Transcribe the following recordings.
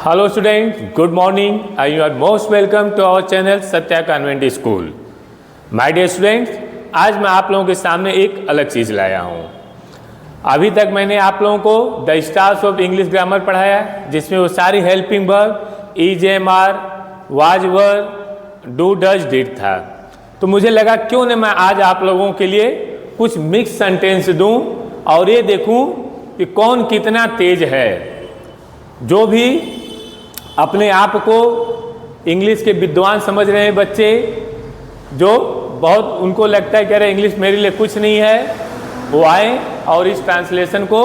Hello students, good morning. You are most welcome to our channel Satya convent school. My dear students, आज मैं आप लोगों के सामने एक अलग चीज़ लाया हूँ. अभी तक मैंने आप लोगों को the stars of English grammar पढ़ाया, जिसमें वो सारी helping verb is am are was were do does did था. तो मुझे लगा क्यों न मैं आज आप लोगों के लिए कुछ मिक्स सेंटेंस दूँ और ये देखूँ कि कौन कितना तेज है. जो भी अपने आप को इंग्लिश के विद्वान समझ रहे हैं बच्चे, जो बहुत उनको लगता है कि अरे इंग्लिश मेरे लिए कुछ नहीं है, वो आए और इस ट्रांसलेशन को,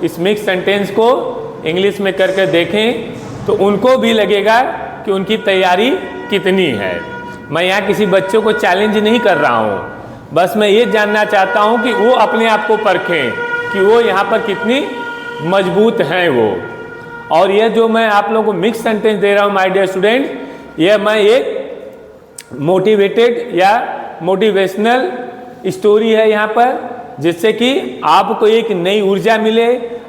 इस मिक्स सेंटेंस को इंग्लिश में करके देखें तो उनको भी लगेगा कि उनकी तैयारी कितनी है. मैं यहाँ किसी बच्चों को चैलेंज नहीं कर रहा हूँ, बस मैं ये जानना चाहता हूँ कि वो अपने आप को परखें कि वो यहाँ पर कितनी मजबूत हैं वो. और यह जो मैं आप लोगों को मिक्स सेंटेंस दे रहा हूँ माय डियर स्टूडेंट, यह मैं एक मोटिवेटेड या मोटिवेशनल स्टोरी है यहाँ पर, जिससे कि आपको एक नई ऊर्जा मिले,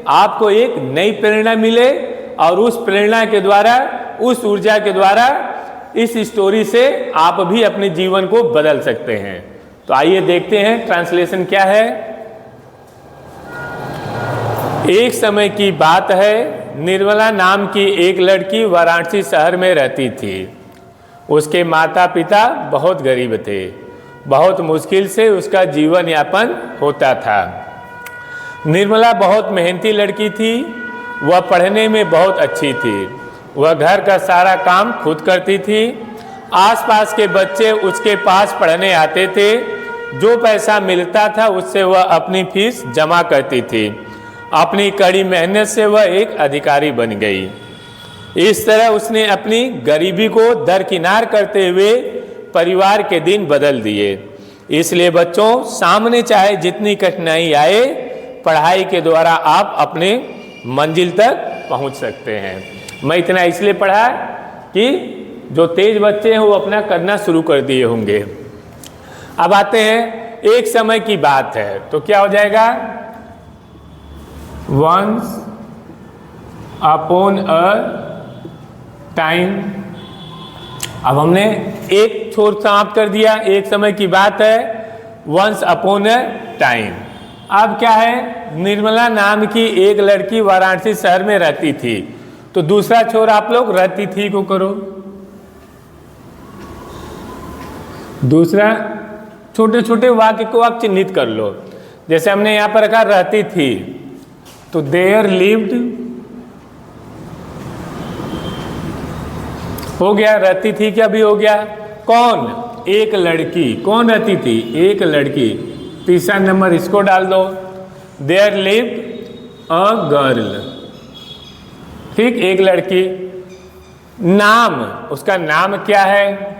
आपको एक नई प्रेरणा मिले और उस प्रेरणा के द्वारा, उस ऊर्जा के द्वारा इस स्टोरी से आप भी अपने जीवन को बदल सकते हैं. तो आइए देखते हैं ट्रांसलेशन क्या है. एक समय की बात है, निर्मला नाम की एक लड़की वाराणसी शहर में रहती थी. उसके माता पिता बहुत गरीब थे. बहुत मुश्किल से उसका जीवन यापन होता था. निर्मला बहुत मेहनती लड़की थी. वह पढ़ने में बहुत अच्छी थी. वह घर का सारा काम खुद करती थी. आसपास के बच्चे उसके पास पढ़ने आते थे. जो पैसा मिलता था उससे वह अपनी फीस जमा करती थी. अपनी कड़ी मेहनत से वह एक अधिकारी बन गई. इस तरह उसने अपनी गरीबी को दरकिनार करते हुए परिवार के दिन बदल दिए. इसलिए बच्चों, सामने चाहे जितनी कठिनाई आए, पढ़ाई के द्वारा आप अपने मंजिल तक पहुंच सकते हैं. मैं इतना इसलिए पढ़ा कि जो तेज बच्चे हैं वो अपना करना शुरू कर दिए होंगे. अब आते हैं, एक समय की बात है तो क्या हो जाएगा, once upon a time. अब हमने एक छोर समाप्त कर दिया. एक समय की बात है, once upon a time. अब क्या है, निर्मला नाम की एक लड़की वाराणसी शहर में रहती थी. तो दूसरा छोर आप लोग रहती थी को करो. दूसरा छोटे छोटे वाक्य को आप चिन्हित कर लो. जैसे हमने यहाँ पर रखा रहती थी, तो देयर लिव्ड हो गया. रहती थी क्या भी हो गया. कौन, एक लड़की. कौन रहती थी, एक लड़की. तीसरा नंबर इसको डाल दो, देयर लिव्ड अ गर्ल. ठीक, एक लड़की. नाम, उसका नाम क्या है,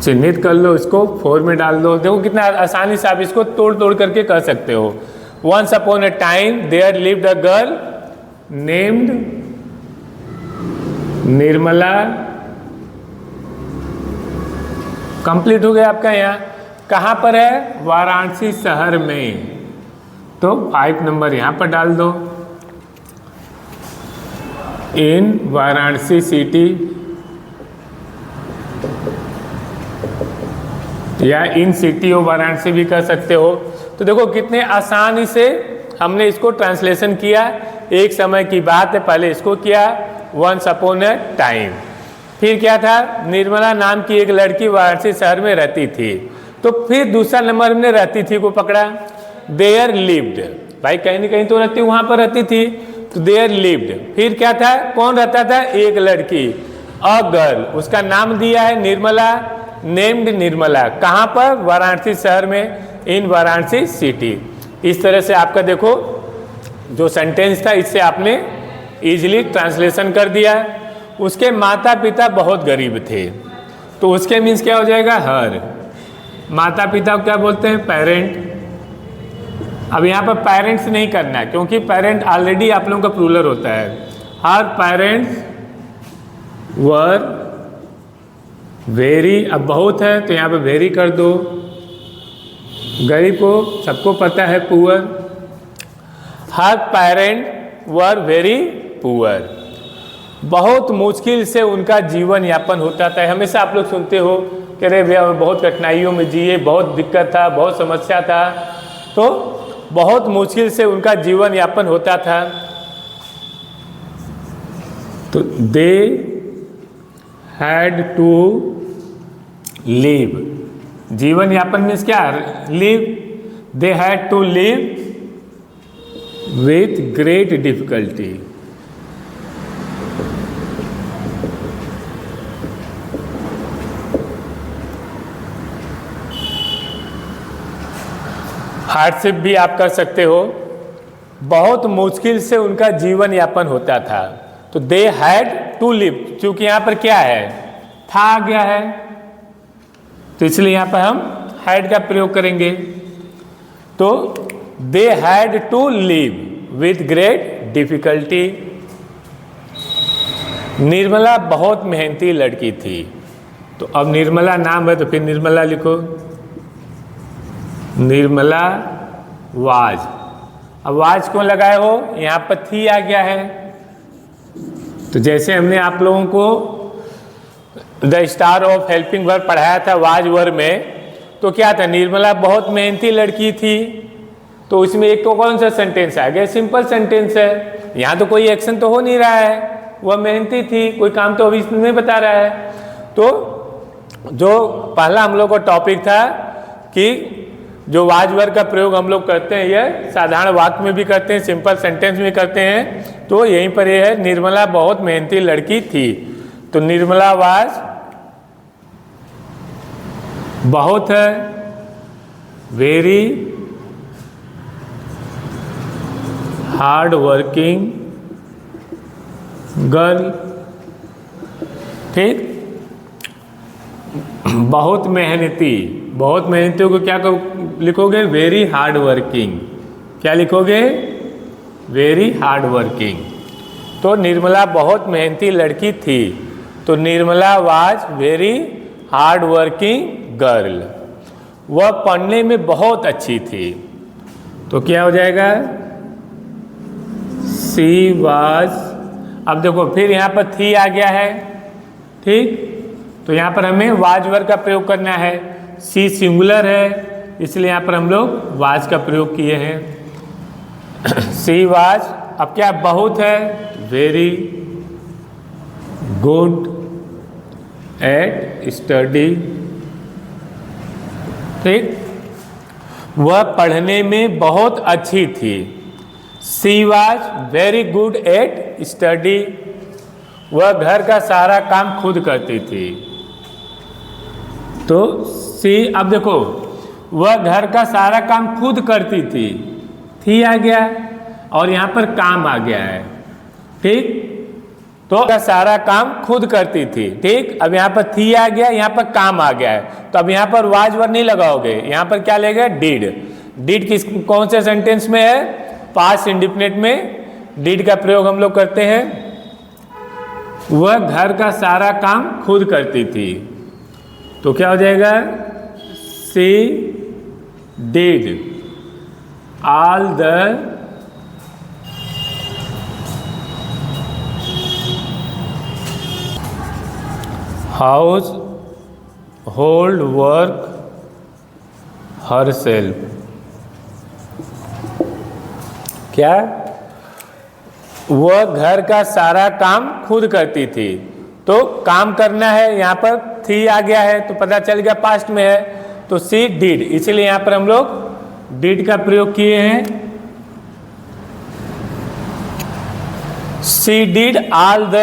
चिन्हित कर लो, इसको फोर में डाल दो. देखो कितना आसानी से आप इसको तोड़ तोड़ करके कर सकते हो. Once upon a time there lived a girl named Nirmala. Complete हो गया आपका. यहाँ कहाँ पर है, वाराणसी शहर में. तो 5 नंबर यहाँ पर डाल दो. इन वाराणसी सिटी या इन सिटी ऑफ वाराणसी भी कर सकते हो. तो देखो कितने आसानी से हमने इसको ट्रांसलेशन किया. एक समय की बात है, पहले इसको किया, वंस अपॉन अ टाइम. फिर क्या था, निर्मला नाम की एक लड़की वाराणसी शहर में रहती थी. तो फिर दूसरा नंबर हमने रहती थी को पकड़ा. देयर लिव्ड, भाई कहीं ना कहीं तो रहती, वहां पर रहती थी, तो देयर लिव्ड. फिर क्या था, कौन रहता था, एक लड़की. अ गर्ल, उसका नाम दिया है निर्मला, नेम्ड निर्मला. कहाँ पर, वाराणसी शहर में, इन वाराणसी सिटी. इस तरह से आपका देखो जो सेंटेंस था, इससे आपने इजीली ट्रांसलेशन कर दिया. उसके माता पिता बहुत गरीब थे, तो उसके मीन्स क्या हो जाएगा, हर. माता पिता को क्या बोलते हैं, पेरेंट. अब यहाँ पर पेरेंट्स नहीं करना है, क्योंकि पेरेंट ऑलरेडी आप लोगों का प्लूरल होता है. हर पेरेंट्स वर वेरी. अब बहुत है तो यहाँ पे वेरी कर दो. गरीब को सबको पता है poor. Her parent were very poor. बहुत मुश्किल से उनका जीवन यापन होता था। हमेशा आप लोग सुनते हो कि अरे भैया बहुत कठिनाइयों में जिए, बहुत दिक्कत था, बहुत समस्या था, तो बहुत मुश्किल से उनका जीवन यापन होता था। तो दे हैड टू लिव, जीवन यापन मीन्स क्या, live, they had to live with great difficulty. Hardship भी आप कर सकते हो। बहुत मुश्किल से उनका जीवन यापन होता था। तो दे हैड टू लिव, क्योंकि यहाँ पर क्या है, था आ गया है, तो इसलिए यहाँ पर हम हैड का प्रयोग करेंगे। तो they had to live with great difficulty. Nirmala बहुत मेहनती लड़की थी। तो अब निर्मला नाम है तो फिर निर्मला लिखो, निर्मला वाज। अब वाज क्यों लगाए हो, यहाँ पर थी आ गया है। तो जैसे हमने आप लोगों को the star of helping verb पढ़ाया था वाज वर्ब में, तो क्या था, निर्मला बहुत मेहनती लड़की थी। तो उसमें एक तो कौन सा सेंटेंस आ गया, सिंपल सेंटेंस है। यहाँ तो कोई एक्शन तो हो नहीं रहा है, वह मेहनती थी, कोई काम तो अभी नहीं बता रहा है। तो जो पहला हम लोग का टॉपिक था कि जो वाज वर्ब का प्रयोग हम लोग करते हैं, यह साधारण वाक्य में भी करते हैं, सिंपल सेंटेंस में करते हैं। तो यहीं पर यह है, निर्मला बहुत मेहनती लड़की थी। तो निर्मला वाज बहुत है, वेरी हार्ड वर्किंग गर्ल। ठीक, बहुत मेहनती, बहुत मेहनतियों को क्या लिखोगे, वेरी हार्ड वर्किंग। क्या लिखोगे, वेरी हार्ड वर्किंग। तो निर्मला बहुत मेहनती लड़की थी। तो Nirmala was very hard working girl. वह पढ़ने में बहुत अच्छी थी। तो क्या हो जाएगा, सी वाज। अब देखो फिर यहाँ पर थी आ गया है। ठीक, तो यहाँ पर हमें वाज वर्ब का प्रयोग करना है। सी सिंगुलर है, इसलिए यहाँ पर हम लोग वाज का प्रयोग किए हैं। She was. अब क्या बहुत है, वेरी गुड एट स्टडी। ठीक, वह पढ़ने में बहुत अच्छी थी। She was very good at study. वह घर का सारा काम खुद करती थी। तो सी, अब देखो वह घर का सारा काम खुद करती थी आ गया, और यहाँ पर काम आ गया है। ठीक, तो सारा काम खुद करती थी। ठीक, अब यहाँ पर थी आ गया, यहाँ पर काम आ गया है। तो अब यहाँ पर वाज वर्ब नहीं लगाओगे, यहाँ पर क्या लेगा, डिड। डिड किस कौन से सेंटेंस में है, पास्ट इंडिफिनिट में डिड का प्रयोग हम लोग करते हैं। वह घर का सारा काम खुद करती थी। तो क्या हो जाएगा, she did all the household work herself. क्या, वह घर का सारा काम खुद करती थी। तो काम करना है, यहाँ पर थी आ गया है, तो पता चल गया पास्ट में है। तो सी डिड, इसीलिए यहाँ पर हम लोग डिड का प्रयोग किए हैं। She did all the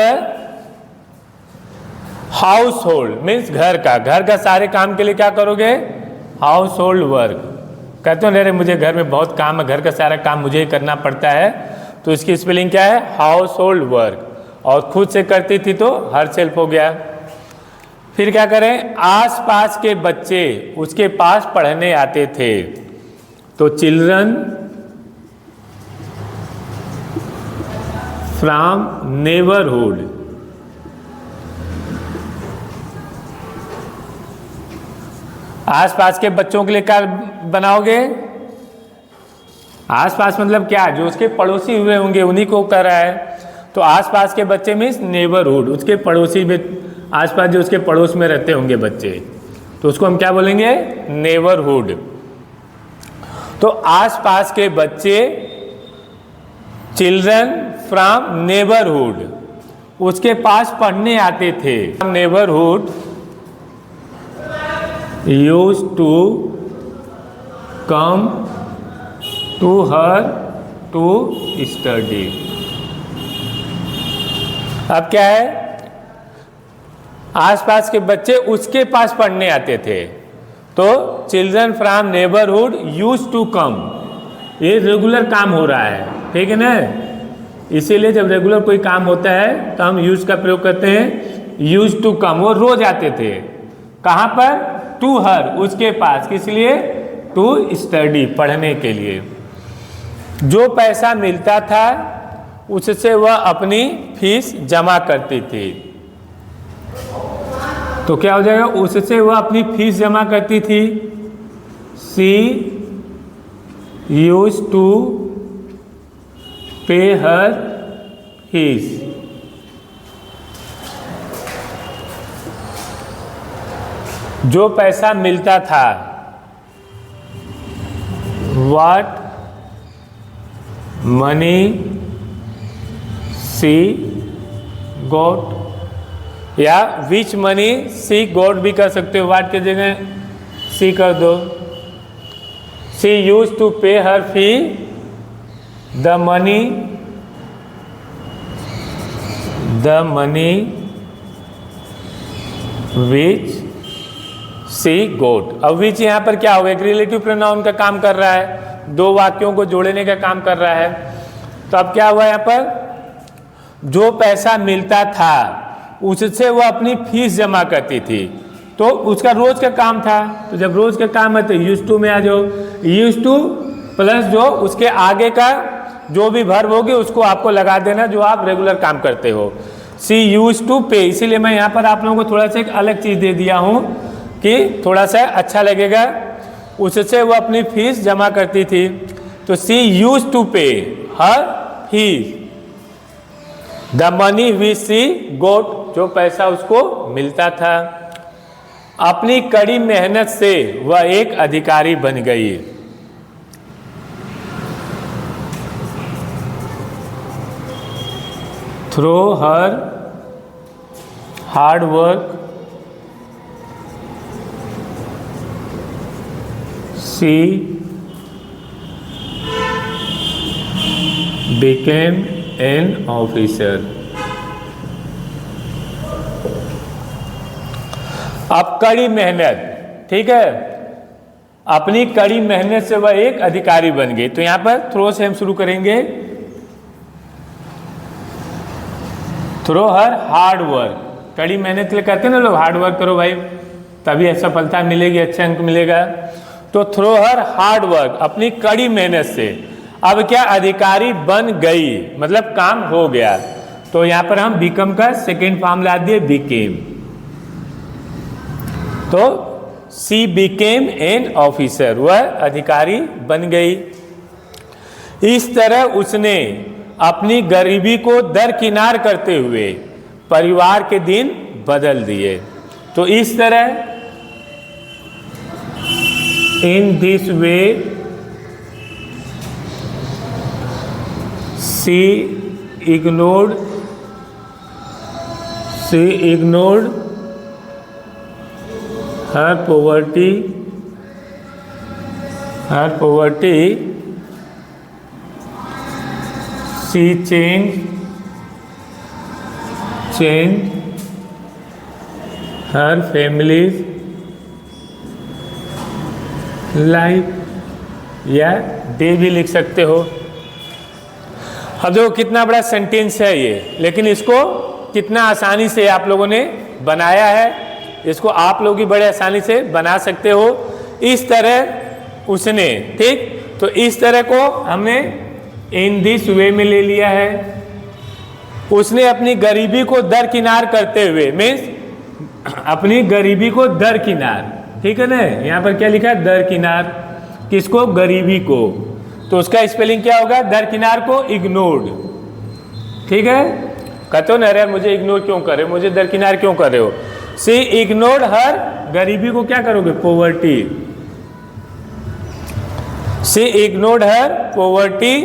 household means घर का सारे काम के लिए क्या करोगे, हाउस होल्ड वर्क। कहते हो अरे मुझे घर में बहुत काम है, घर का सारा काम मुझे ही करना पड़ता है, तो इसकी स्पेलिंग क्या है, हाउस होल्ड वर्क। और खुद से करती थी तो हरसेल्फ हो गया। फिर क्या करें, आसपास के बच्चे उसके पास पढ़ने आते थे। तो चिल्ड्रन फ्रॉम नेबरहुड, आसपास के बच्चों के लिए क्या बनाओगे, आसपास मतलब क्या, जो उसके पड़ोसी हुए होंगे उन्हीं को कर रहा है। तो आसपास के बच्चे मीन्स नेबरहुड, उसके पड़ोसी में, आसपास जो उसके पड़ोस में रहते होंगे बच्चे, तो उसको हम क्या बोलेंगे? नेबरहुड। तो आसपास के बच्चे, चिल्ड्रन फ्रॉम नेबरहुड, उसके पास पढ़ने आते थे। Neighbourhood used to come to her to study. अब क्या है? आसपास के बच्चे उसके पास पढ़ने आते थे, तो children from neighbourhood used to come, ये रेगुलर काम हो रहा है, ठीक है ना? इसीलिए जब रेगुलर कोई काम होता है तो हम यूज का प्रयोग करते हैं, यूज टू कम। वो रोज आते थे, कहाँ पर? टू हर, उसके पास, किस लिए? टू स्टडी, पढ़ने के लिए। जो पैसा मिलता था उससे वह अपनी फीस जमा करती थी। तो क्या हो जाएगा? उससे वह अपनी फीस जमा करती थी। शी यूज टू पे हर फीस। जो पैसा मिलता था, व्हाट मनी सी गॉट, या विच मनी सी गॉट भी कर सकते हो, व्हाट के जगह सी कर दो। सी यूज टू पे हर फी द मनी विच सी गोट। अब विच यहाँ पर क्या होगा? एक रिलेटिव प्रोनाउन का काम कर रहा है, दो वाक्यों को जोड़ने का काम कर रहा है। तो अब क्या हुआ यहाँ पर? जो पैसा मिलता था उससे वह अपनी फीस जमा करती थी, तो उसका रोज का काम था। तो जब रोज का काम है तो यूज टू में आ जाओ। यूज टू प्लस जो उसके आगे का जो भी वर्ब होगी उसको आपको लगा देना, जो आप रेगुलर काम करते हो। सी यूज टू पे, इसीलिए मैं यहाँ पर आप लोगों को थोड़ा सा एक अलग चीज़ दे दिया हूँ कि थोड़ा सा अच्छा लगेगा। उससे वो अपनी फीस जमा करती थी, तो सी यूज टू पे हर फीस द मनी विच सी गोट, जो पैसा उसको मिलता था। अपनी कड़ी मेहनत से वह एक अधिकारी बन गई। Through her hard work she became an officer। अब कड़ी मेहनत, ठीक है, अपनी कड़ी मेहनत से वह एक अधिकारी बन गई। तो यहां पर थ्रो से हम शुरू करेंगे। थ्रो हर हार्ड वर्क, कड़ी मेहनत के लिए कहते हैं ना लोग, हार्ड वर्क करो भाई तभी सफलता मिलेगी, अच्छा अंक मिलेगा। तो थ्रो हर हार्ड वर्क, अपनी कड़ी मेहनत से अब क्या अधिकारी बन गई, मतलब काम हो गया। तो यहां पर हम बिकम का सेकेंड फॉर्म ला दिए, बिकेम। तो सी बिकेम एन ऑफिसर, वह अधिकारी बन गई। इस तरह उसने अपनी गरीबी को दरकिनार करते हुए परिवार के दिन बदल दिए। तो इस तरह, in this way she ignored her poverty she changed her family's life, या डे भी लिख सकते हो। अब देखो कितना बड़ा सेंटेंस है ये, लेकिन इसको कितना आसानी से आप लोगों ने बनाया है, इसको आप लोग भी बड़े आसानी से बना सकते हो। इस तरह उसने, ठीक, तो इस तरह को हमने इन दिस वे में ले लिया है। उसने अपनी गरीबी को दरकिनार करते हुए, मीन्स अपनी गरीबी को दरकिनार, ठीक है ना, यहाँ पर क्या लिखा है? दरकिनार। किसको? गरीबी को। तो उसका स्पेलिंग क्या होगा? दरकिनार को इग्नोर्ड, ठीक है, कहते हो ना अरे मुझे इग्नोर क्यों कर रहे हो, मुझे दरकिनार क्यों कर रहे हो। सी इग्नोर्ड हर, गरीबी को क्या करोगे, पॉवर्टी। सी इग्नोर्ड हर पॉवर्टी,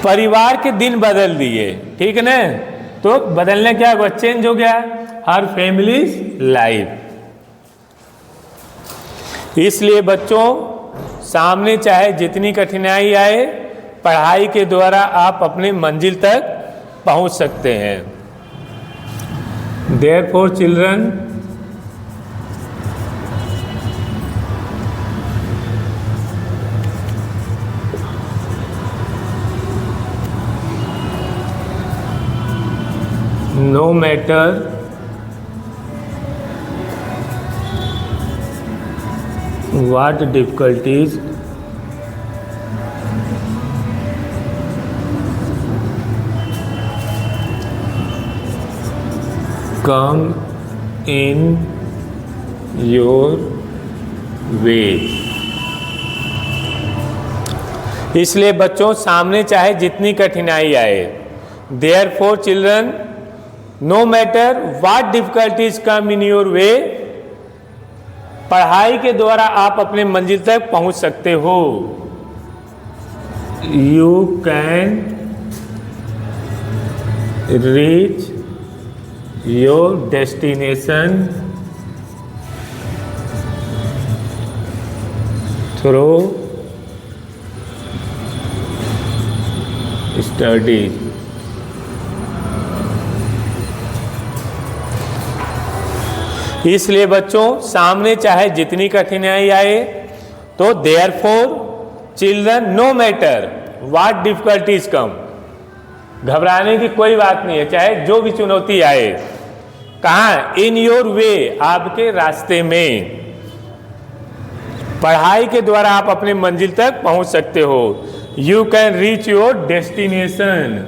परिवार के दिन बदल दिए, ठीक है ना। तो बदलने क्या हुआ, चेंज हो गया, हर फैमिलीज लाइफ। इसलिए बच्चों सामने चाहे जितनी कठिनाई आए, पढ़ाई के द्वारा आप अपनी मंजिल तक पहुंच सकते हैं। Therefore children, no matter what difficulties come in your way। इसलिए बच्चों सामने चाहे जितनी कठिनाई आए, therefore children, no matter what difficulties come in your way, पढ़ाई के द्वारा आप अपने मंजिल तक पहुंच सकते हो। You can reach your destination through study। इसलिए बच्चों सामने चाहे जितनी कठिनाई आए, तो therefore children, no matter what difficulties come, घबराने की कोई बात नहीं है, चाहे जो भी चुनौती आए। कहाँ, इन योर वे, आपके रास्ते में। पढ़ाई के द्वारा आप अपने मंजिल तक पहुंच सकते हो। You can reach your destination,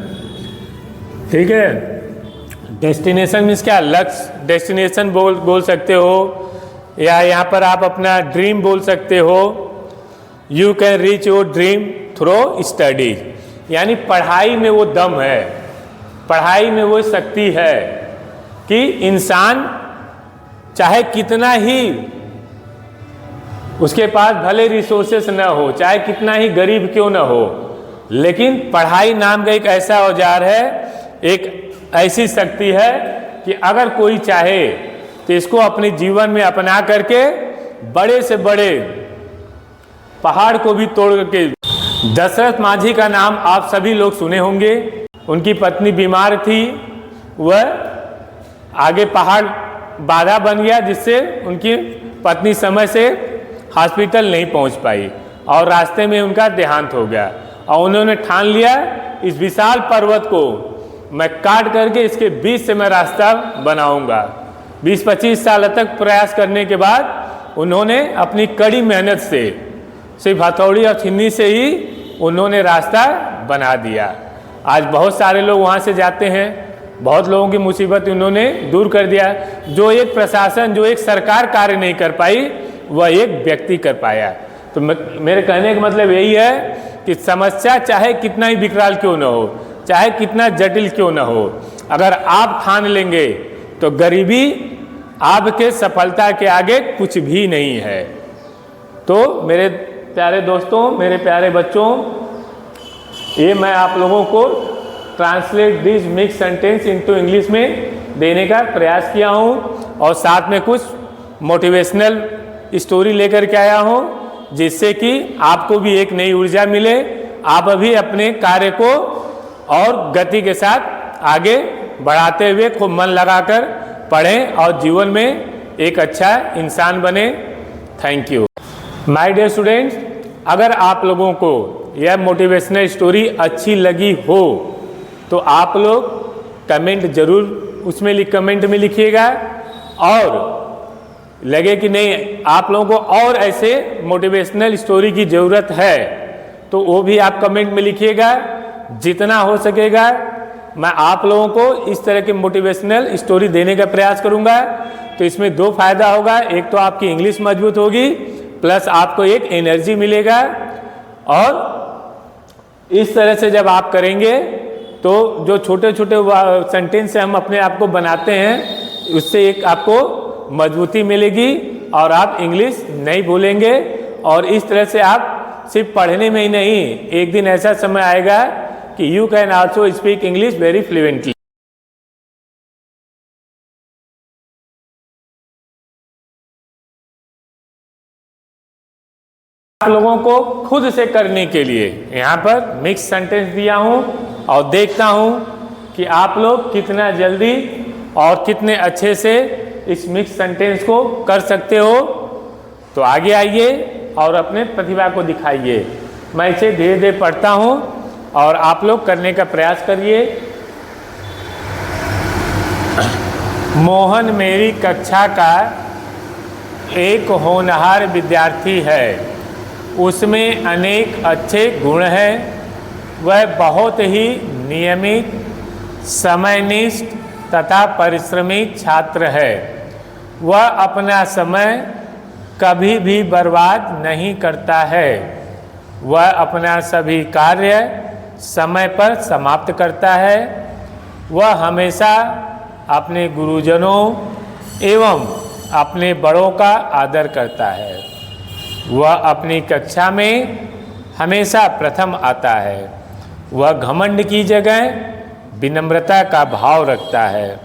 ठीक है। डेस्टिनेशन मीन्स क्या, लक्ष्य, डेस्टिनेशन बोल सकते हो, या यहाँ पर आप अपना ड्रीम बोल सकते हो। You can reach your dream through study, यानी पढ़ाई में वो दम है, पढ़ाई में वो शक्ति है कि इंसान चाहे कितना ही उसके पास भले रिसोर्सेस न हो, चाहे कितना ही गरीब क्यों न हो, लेकिन पढ़ाई नाम का एक ऐसा औजार है, एक ऐसी शक्ति है कि अगर कोई चाहे तो इसको अपने जीवन में अपना करके बड़े से बड़े पहाड़ को भी तोड़ करके। दशरथ माझी का नाम आप सभी लोग सुने होंगे। उनकी पत्नी बीमार थी, वह आगे पहाड़ बाधा बन गया, जिससे उनकी पत्नी समय से हॉस्पिटल नहीं पहुंच पाई और रास्ते में उनका देहांत हो गया। और उन्होंने ठान लिया इस विशाल पर्वत को मैं काट करके इसके बीच से मैं रास्ता बनाऊंगा। 20-25 साल तक प्रयास करने के बाद उन्होंने अपनी कड़ी मेहनत से, सिर्फ हथौड़ी और छिन्नी से ही उन्होंने रास्ता बना दिया। आज बहुत सारे लोग वहाँ से जाते हैं, बहुत लोगों की मुसीबत उन्होंने दूर कर दिया। जो एक प्रशासन, जो एक सरकार कार्य नहीं कर पाई, वह एक व्यक्ति कर पाया। तो मेरे कहने का मतलब यही है कि समस्या चाहे कितना ही विकराल क्यों न हो, चाहे कितना जटिल क्यों न हो, अगर आप ठान लेंगे तो गरीबी आपके सफलता के आगे कुछ भी नहीं है। तो मेरे प्यारे दोस्तों, मेरे प्यारे बच्चों, ये मैं आप लोगों को translate this mix sentence into English में देने का प्रयास किया हूँ और साथ में कुछ मोटिवेशनल स्टोरी लेकर के आया हूँ, जिससे कि आपको भी एक नई ऊर्जा मिले, आप अभी अपने कार्य को और गति के साथ आगे बढ़ाते हुए खूब मन लगाकर पढ़ें और जीवन में एक अच्छा इंसान बने। Thank you my dear students. अगर आप लोगों को यह मोटिवेशनल स्टोरी अच्छी लगी हो तो आप लोग कमेंट जरूर उसमें कमेंट में लिखिएगा, और लगे कि नहीं आप लोगों को और ऐसे मोटिवेशनल स्टोरी की ज़रूरत है तो वो भी आप कमेंट में लिखिएगा। जितना हो सकेगा मैं आप लोगों को इस तरह के मोटिवेशनल स्टोरी देने का प्रयास करूंगा। तो इसमें दो फायदा होगा, एक तो आपकी इंग्लिश मजबूत होगी, प्लस आपको एक एनर्जी मिलेगा, और इस तरह से जब आप करेंगे तो जो छोटे छोटे सेंटेंस से हम अपने आप को बनाते हैं उससे एक आपको मजबूती मिलेगी और आप इंग्लिश नहीं भूलेंगे। और इस तरह से आप सिर्फ पढ़ने में ही नहीं, एक दिन ऐसा समय आएगा कि you can also speak English very fluently. आप लोगों को खुद से करने के लिए यहाँ पर मिक्स सेंटेंस दिया हूँ और देखता हूँ कि आप लोग कितना जल्दी और कितने अच्छे से इस मिक्स सेंटेंस को कर सकते हो। तो आगे आइए और अपने प्रतिभा को दिखाइए। मैं इसे धीरे धीरे पढ़ता हूँ और आप लोग करने का प्रयास करिए। मोहन मेरी कक्षा का एक होनहार विद्यार्थी है। उसमें अनेक अच्छे गुण हैं। वह बहुत ही नियमित, समयनिष्ठ तथा परिश्रमी छात्र है। वह अपना समय कभी भी बर्बाद नहीं करता है। वह अपना सभी कार्य समय पर समाप्त करता है। वह हमेशा अपने गुरुजनों एवं अपने बड़ों का आदर करता है। वह अपनी कक्षा में हमेशा प्रथम आता है। वह घमंड की जगह विनम्रता का भाव रखता है।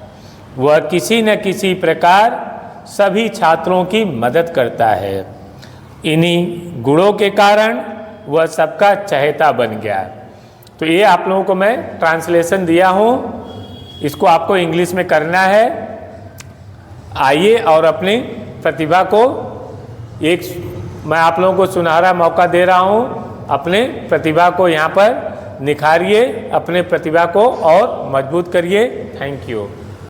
वह किसी न किसी प्रकार सभी छात्रों की मदद करता है। इन्हीं गुणों के कारण वह सबका चहेता बन गया। तो ये आप लोगों को मैं ट्रांसलेशन दिया हूँ, इसको आपको इंग्लिश में करना है। आइए और अपनी प्रतिभा को मैं आप लोगों को सुनहरा मौका दे रहा हूँ। अपने प्रतिभा को यहाँ पर निखारिए, अपने प्रतिभा को और मजबूत करिए। Thank you.